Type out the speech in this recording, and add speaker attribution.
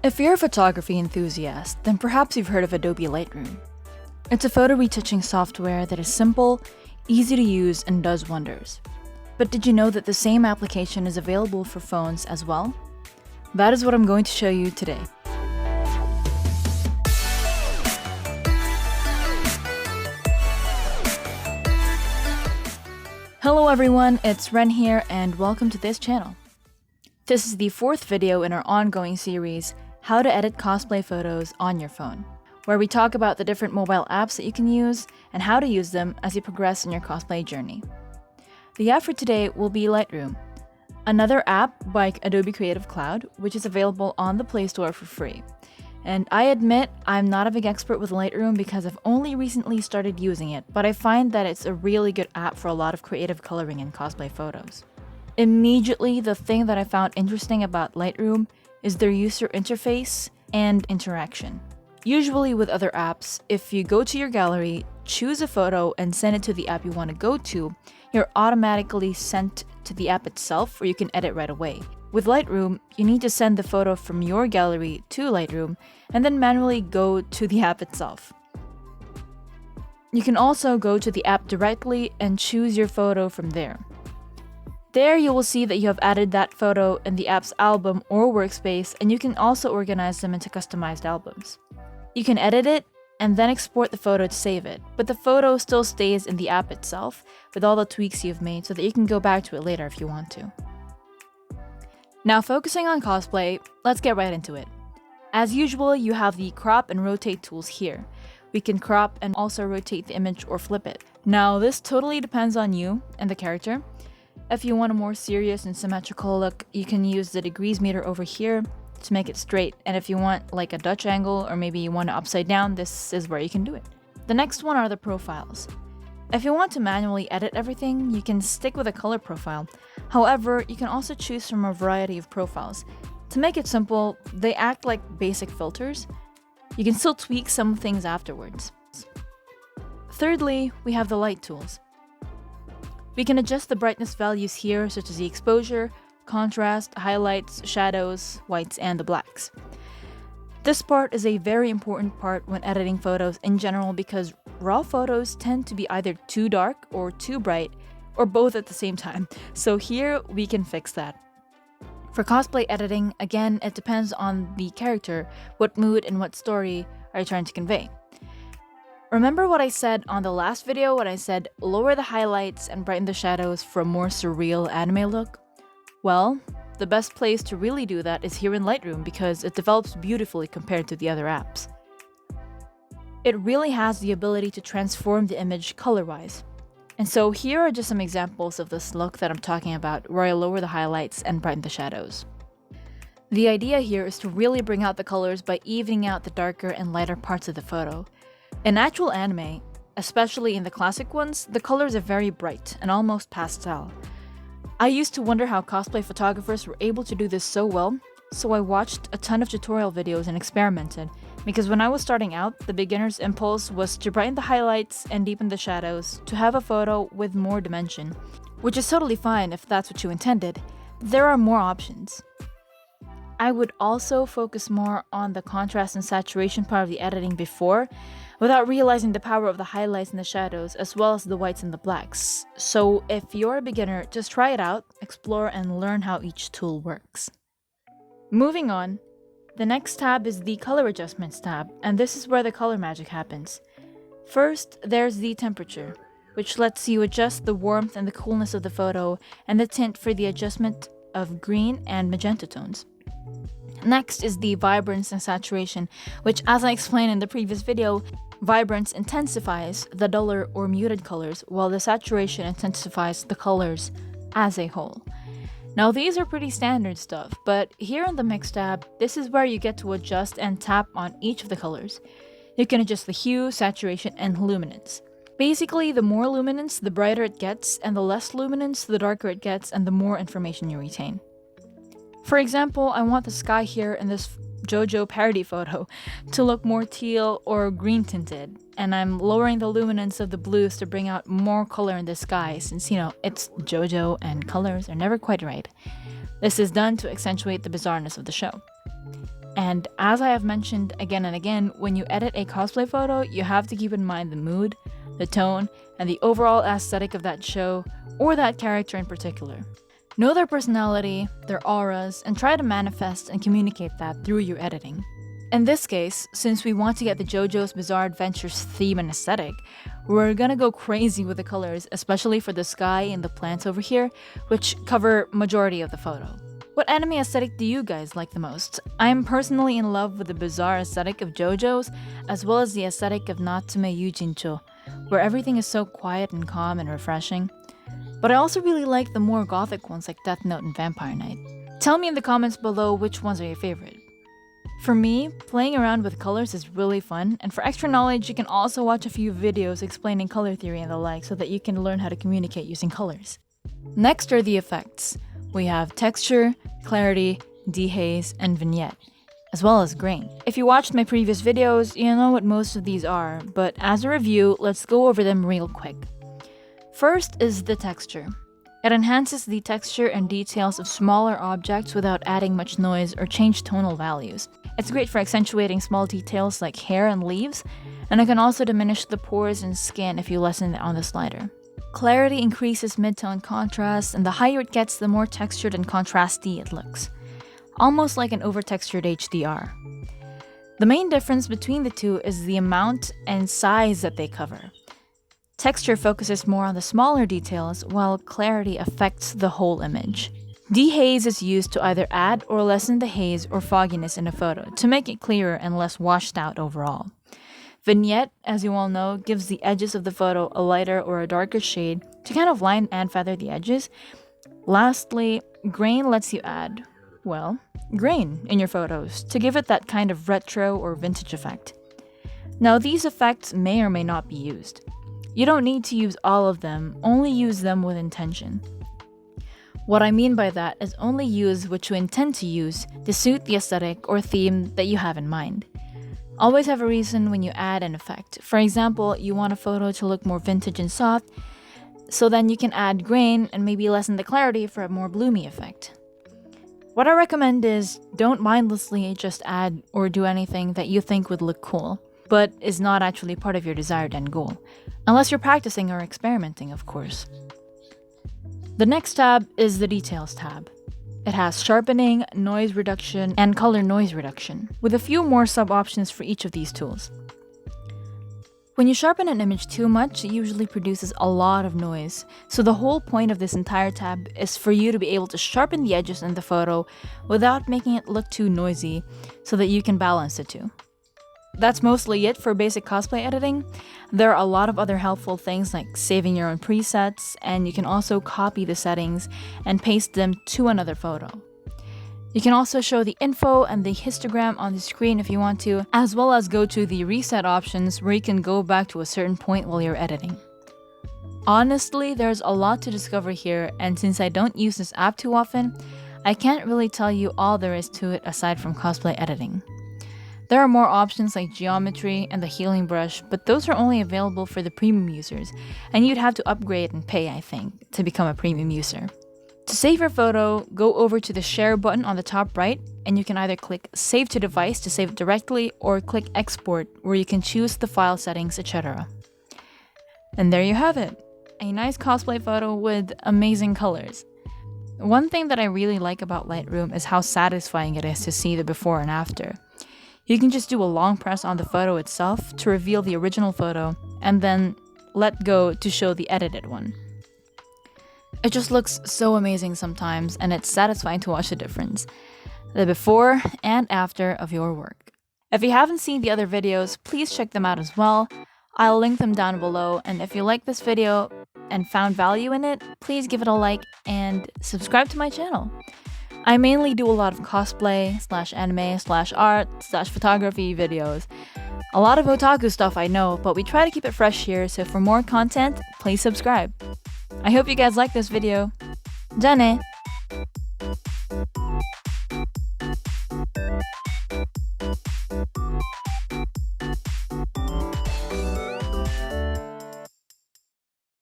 Speaker 1: If you're a photography enthusiast, then perhaps you've heard of Adobe Lightroom. It's a photo retouching software that is simple, easy to use, and does wonders. But did you know that the same application is available for phones as well? That is what I'm going to show you today. Hello everyone, it's Ren here and welcome to this channel. This is the fourth video in our ongoing series, How to Edit Cosplay Photos on Your Phone, where we talk about the different mobile apps that you can use and how to use them as you progress in your cosplay journey. The app for today will be Lightroom, another app by Adobe Creative Cloud, which is available on the Play Store for free. And I admit I'm not a big expert with Lightroom because I've only recently started using it, but I find that it's a really good app for a lot of creative coloring and cosplay photos. Immediately, the thing that I found interesting about Lightroom is their user interface and interaction. Usually with other apps, if you go to your gallery, choose a photo, and send it to the app you want to go to, you're automatically sent to the app itself where you can edit right away. With Lightroom, you need to send the photo from your gallery to Lightroom and then manually go to the app itself. You can also go to the app directly and choose your photo from there. There you will see that you have added that photo in the app's album or workspace, and you can also organize them into customized albums. You can edit it and then export the photo to save it, but the photo still stays in the app itself with all the tweaks you've made so that you can go back to it later if you want to. Now focusing on cosplay, let's get right into it. As usual, you have the crop and rotate tools here. We can crop and also rotate the image or flip it. Now this totally depends on you and the character. If you want a more serious and symmetrical look, you can use the degrees meter over here to make it straight, and if you want like a Dutch angle or maybe you want it upside down, this is where you can do it. The next one are the profiles. If you want to manually edit everything, you can stick with a color profile. However, you can also choose from a variety of profiles. To make it simple, they act like basic filters. You can still tweak some things afterwards. Thirdly, we have the light tools. We can adjust the brightness values here, such as the exposure, contrast, highlights, shadows, whites, and the blacks. This part is a very important part when editing photos in general because raw photos tend to be either too dark or too bright, or both at the same time, so here we can fix that. For cosplay editing, again, it depends on the character, what mood and what story are you trying to convey. Remember what I said on the last video when I said lower the highlights and brighten the shadows for a more surreal anime look? Well, the best place to really do that is here in Lightroom because it develops beautifully compared to the other apps. It really has the ability to transform the image color-wise. And so here are just some examples of this look that I'm talking about where I lower the highlights and brighten the shadows. The idea here is to really bring out the colors by evening out the darker and lighter parts of the photo. In actual anime, especially in the classic ones, the colors are very bright and almost pastel. I used to wonder how cosplay photographers were able to do this so well, so I watched a ton of tutorial videos and experimented, because when I was starting out, the beginner's impulse was to brighten the highlights and deepen the shadows to have a photo with more dimension, which is totally fine if that's what you intended. There are more options. I would also focus more on the contrast and saturation part of the editing before, without realizing the power of the highlights and the shadows, as well as the whites and the blacks. So if you're a beginner, just try it out, explore, and learn how each tool works. Moving on, the next tab is the Color Adjustments tab, and this is where the color magic happens. First, there's the temperature, which lets you adjust the warmth and the coolness of the photo, and the tint for the adjustment of green and magenta tones. Next is the vibrance and saturation, which, as I explained in the previous video, vibrance intensifies the duller or muted colors, while the saturation intensifies the colors as a whole. Now these are pretty standard stuff, but here in the Mix tab, this is where you get to adjust and tap on each of the colors. You can adjust the hue, saturation, and luminance. Basically, the more luminance, the brighter it gets, and the less luminance, the darker it gets, and the more information you retain. For example, I want the sky here in this Jojo parody photo to look more teal or green tinted, and I'm lowering the luminance of the blues to bring out more color in the sky since, it's Jojo and colors are never quite right. This is done to accentuate the bizarreness of the show. And as I have mentioned again and again, when you edit a cosplay photo, you have to keep in mind the mood, the tone, and the overall aesthetic of that show or that character in particular. Know their personality, their auras, and try to manifest and communicate that through your editing. In this case, since we want to get the JoJo's Bizarre Adventures theme and aesthetic, we're gonna go crazy with the colors, especially for the sky and the plants over here, which cover majority of the photo. What anime aesthetic do you guys like the most? I am personally in love with the bizarre aesthetic of JoJo's, as well as the aesthetic of Natsume Yujincho, where everything is so quiet and calm and refreshing. But I also really like the more gothic ones like Death Note and Vampire Knight. Tell me in the comments below which ones are your favorite. For me, playing around with colors is really fun, and for extra knowledge, you can also watch a few videos explaining color theory and the like so that you can learn how to communicate using colors. Next are the effects. We have texture, clarity, dehaze, and vignette, as well as grain. If you watched my previous videos, you know what most of these are, but as a review, let's go over them real quick. First is the texture. It enhances the texture and details of smaller objects without adding much noise or change tonal values. It's great for accentuating small details like hair and leaves, and it can also diminish the pores and skin if you lessen it on the slider. Clarity increases mid-tone contrast, and the higher it gets, the more textured and contrasty it looks. Almost like an over-textured HDR. The main difference between the two is the amount and size that they cover. Texture focuses more on the smaller details, while clarity affects the whole image. Dehaze is used to either add or lessen the haze or fogginess in a photo to make it clearer and less washed out overall. Vignette, as you all know, gives the edges of the photo a lighter or a darker shade to kind of line and feather the edges. Lastly, grain lets you add, well, grain in your photos to give it that kind of retro or vintage effect. Now, these effects may or may not be used. You don't need to use all of them, only use them with intention. What I mean by that is only use what you intend to use to suit the aesthetic or theme that you have in mind. Always have a reason when you add an effect. For example, you want a photo to look more vintage and soft, so then you can add grain and maybe lessen the clarity for a more bloomy effect. What I recommend is don't mindlessly just add or do anything that you think would look cool, but is not actually part of your desired end goal. Unless you're practicing or experimenting, of course. The next tab is the Details tab. It has sharpening, noise reduction, and color noise reduction, with a few more sub-options for each of these tools. When you sharpen an image too much, it usually produces a lot of noise, so the whole point of this entire tab is for you to be able to sharpen the edges in the photo without making it look too noisy, so that you can balance the two. That's mostly it for basic cosplay editing. There are a lot of other helpful things like saving your own presets, and you can also copy the settings and paste them to another photo. You can also show the info and the histogram on the screen if you want to, as well as go to the reset options where you can go back to a certain point while you're editing. Honestly, there's a lot to discover here, and since I don't use this app too often, I can't really tell you all there is to it aside from cosplay editing. There are more options like geometry and the healing brush, but those are only available for the premium users, and you'd have to upgrade and pay, I think, to become a premium user. To save your photo, go over to the share button on the top right, and you can either click save to device to save it directly, or click export where you can choose the file settings, etc. And there you have it, a nice cosplay photo with amazing colors. One thing that I really like about Lightroom is how satisfying it is to see the before and after. You can just do a long press on the photo itself to reveal the original photo, and then let go to show the edited one. It just looks so amazing sometimes, and it's satisfying to watch the difference, the before and after of your work. If you haven't seen the other videos, please check them out as well. I'll link them down below, and if you like this video and found value in it, please give it a like and subscribe to my channel. I mainly do a lot of cosplay, /anime, /art, /photography videos. A lot of otaku stuff I know, but we try to keep it fresh here, so for more content, please subscribe. I hope you guys like this video. じゃあね!